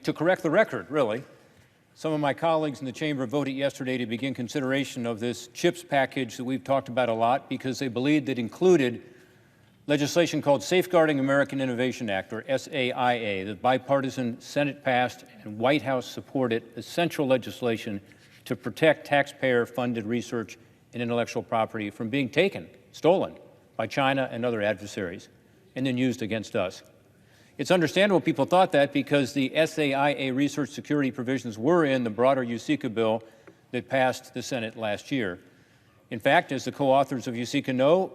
to correct the record, really. Some of my colleagues in the chamber voted yesterday to begin consideration of this CHIPS package that we've talked about a lot because they believed it included legislation called Safeguarding American Innovation Act, or SAIA, the bipartisan Senate-passed and White House-supported essential legislation to protect taxpayer-funded research and intellectual property from being taken, stolen, by China and other adversaries, and then used against us. It's understandable people thought that because the SAIA research security provisions were in the broader USICA bill that passed the Senate last year. In fact, as the co-authors of USICA know,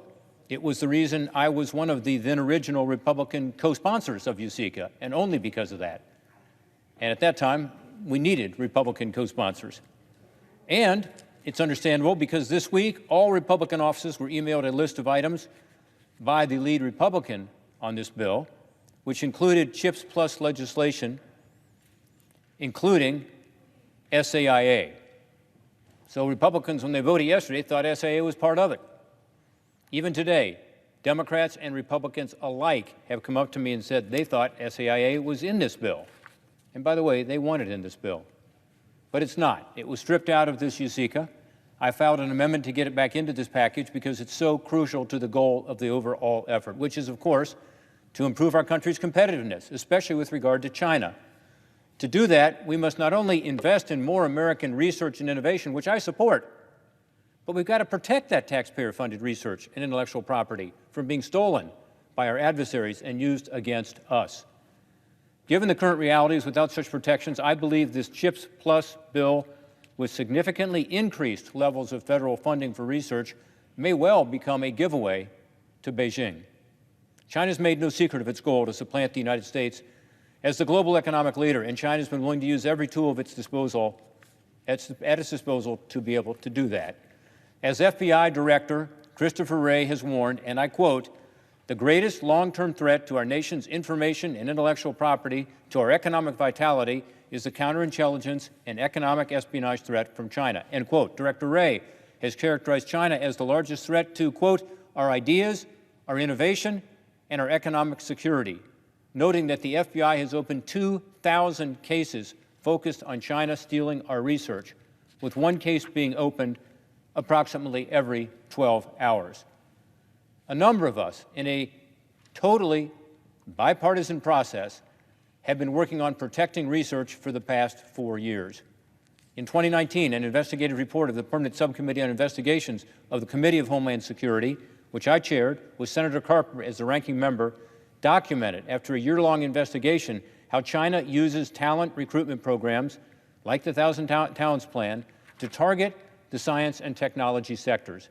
it was the reason I was one of the then original Republican co-sponsors of USICA, and only because of that. And at that time, we needed Republican co-sponsors. And it's understandable because this week, all Republican offices were emailed a list of items by the lead Republican on this bill, which included CHIPS Plus legislation, including SAIA. So Republicans, when they voted yesterday, thought SAIA was part of it. Even today, Democrats and Republicans alike have come up to me and said they thought SAIA was in this bill. And by the way, they want it in this bill. But it's not. It was stripped out of this USICA. I filed an amendment to get it back into this package because it's so crucial to the goal of the overall effort, which is, of course, to improve our country's competitiveness, especially with regard to China. To do that, we must not only invest in more American research and innovation, which I support, but we've got to protect that taxpayer-funded research and intellectual property from being stolen by our adversaries and used against us. Given the current realities, without such protections, I believe this CHIPS Plus bill, with significantly increased levels of federal funding for research, may well become a giveaway to Beijing. China's made no secret of its goal to supplant the United States as the global economic leader, and China's been willing to use every tool of its disposal, at its disposal to be able to do that. As FBI Director Christopher Wray has warned, and I quote, "The greatest long-term threat to our nation's information and intellectual property, to our economic vitality, is the counterintelligence and economic espionage threat from China," end quote. Director Wray has characterized China as the largest threat to, quote, "our ideas, our innovation, and our economic security," noting that the FBI has opened 2,000 cases focused on China stealing our research, with one case being opened approximately every 12 hours. A number of us, in a totally bipartisan process, have been working on protecting research for the past 4 years. In 2019, an investigative report of the Permanent Subcommittee on Investigations of the Committee of Homeland Security, which I chaired, with Senator Carper as the ranking member, documented, after a year-long investigation, how China uses talent recruitment programs, like the Thousand Talents Plan, to target the science and technology sectors.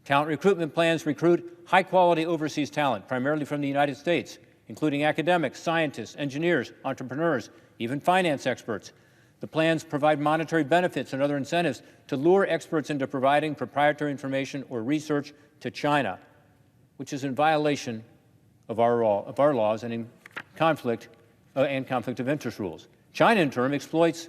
Talent recruitment plans recruit high-quality overseas talent, primarily from the United States, including academics, scientists, engineers, entrepreneurs, even finance experts. The plans provide monetary benefits and other incentives to lure experts into providing proprietary information or research to China, which is in violation of our laws and in conflict of interest rules. China, in turn, exploits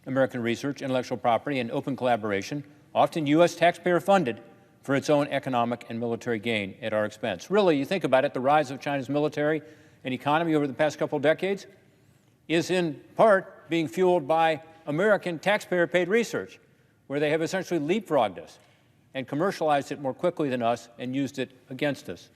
American research, intellectual property, and open collaboration, often U.S. taxpayer-funded, for its own economic and military gain at our expense. Really, you think about it, the rise of China's military and economy over the past couple of decades is in part being fueled by American taxpayer-paid research, where they have essentially leapfrogged us and commercialized it more quickly than us and used it against us.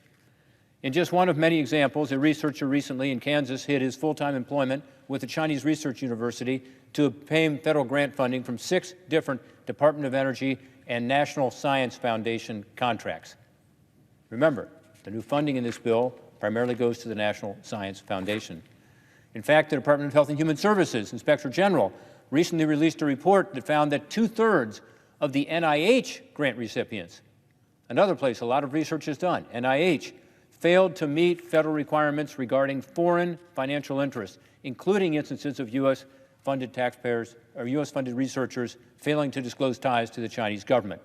In just one of many examples, a researcher recently in Kansas hid his full-time employment with a Chinese research university to obtain federal grant funding from 6 different Department of Energy and National Science Foundation contracts. Remember, the new funding in this bill primarily goes to the National Science Foundation. In fact, the Department of Health and Human Services Inspector General recently released a report that found that 2/3 of the NIH grant recipients, another place a lot of research is done, NIH, failed to meet federal requirements regarding foreign financial interests, including instances of U.S.-funded taxpayers or U.S.-funded researchers failing to disclose ties to the Chinese government.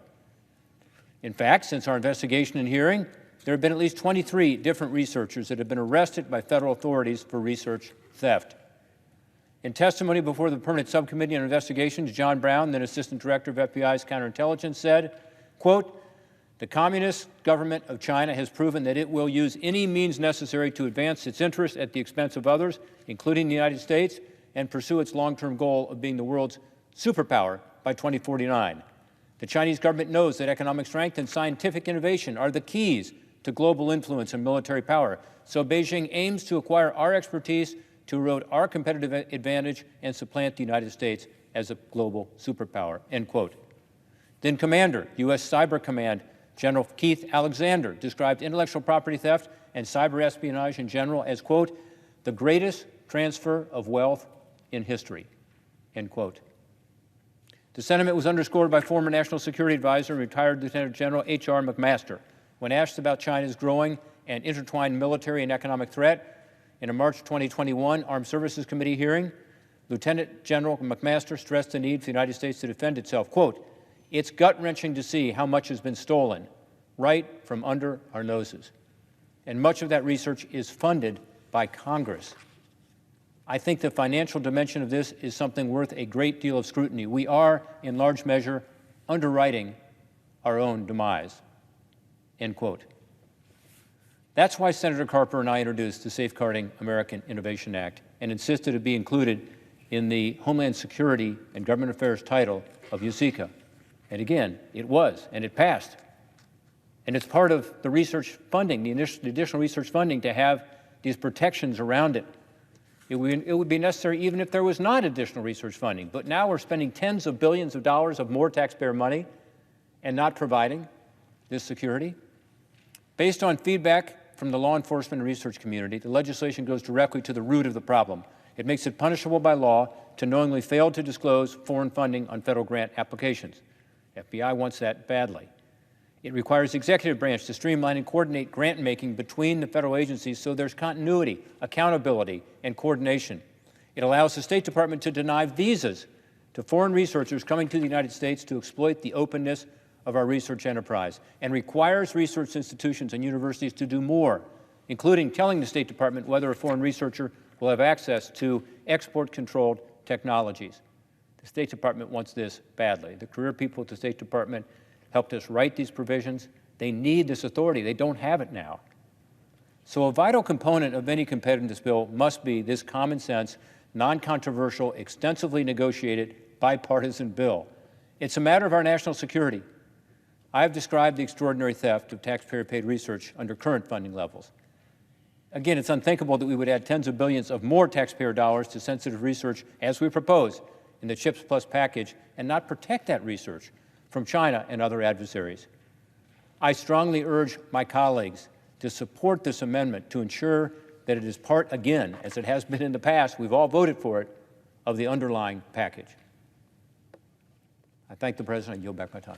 In fact, since our investigation and hearing, there have been at least 23 different researchers that have been arrested by federal authorities for research theft. In testimony before the Permanent Subcommittee on Investigations, John Brown, then Assistant Director of FBI's Counterintelligence, said, quote, "The Communist government of China has proven that it will use any means necessary to advance its interests at the expense of others, including the United States, and pursue its long-term goal of being the world's superpower by 2049. The Chinese government knows that economic strength and scientific innovation are the keys to global influence and military power. So Beijing aims to acquire our expertise to erode our competitive advantage and supplant the United States as a global superpower, end quote. Then Commander, U.S. Cyber Command General Keith Alexander described intellectual property theft and cyber espionage in general as, quote, the greatest transfer of wealth in history, end quote. The sentiment was underscored by former National Security Advisor and retired Lieutenant General H.R. McMaster when asked about China's growing and intertwined military and economic threat in a March 2021 Armed Services Committee hearing. Lieutenant General McMaster stressed the need for the United States to defend itself. Quote, it's gut-wrenching to see how much has been stolen right from under our noses. And much of that research is funded by Congress. I think the financial dimension of this is something worth a great deal of scrutiny. We are, in large measure, underwriting our own demise, end quote. That's why Senator Carper and I introduced the Safeguarding American Innovation Act and insisted it be included in the Homeland Security and Government Affairs title of USICA. And again, it was, and it passed. And it's part of the research funding, the additional research funding, to have these protections around it. It would be necessary even if there was not additional research funding. But now we're spending tens of billions of dollars of more taxpayer money and not providing this security. Based on feedback from the law enforcement and research community, the legislation goes directly to the root of the problem. It makes it punishable by law to knowingly fail to disclose foreign funding on federal grant applications. FBI wants that badly. It requires the executive branch to streamline and coordinate grant-making between the federal agencies so there's continuity, accountability, and coordination. It allows the State Department to deny visas to foreign researchers coming to the United States to exploit the openness of our research enterprise, and requires research institutions and universities to do more, including telling the State Department whether a foreign researcher will have access to export-controlled technologies. The State Department wants this badly. The career people at the State Department helped us write these provisions. They need this authority. They don't have it now. So a vital component of any competitiveness bill must be this common sense, non-controversial, extensively negotiated, bipartisan bill. It's a matter of our national security. I have described the extraordinary theft of taxpayer-paid research under current funding levels. Again, it's unthinkable that we would add tens of billions of more taxpayer dollars to sensitive research, as we propose in the CHIPS Plus package, and not protect that research from China and other adversaries. I strongly urge my colleagues to support this amendment to ensure that it is part, again, as it has been in the past, we've all voted for it, of the underlying package. I thank the President. I yield back my time.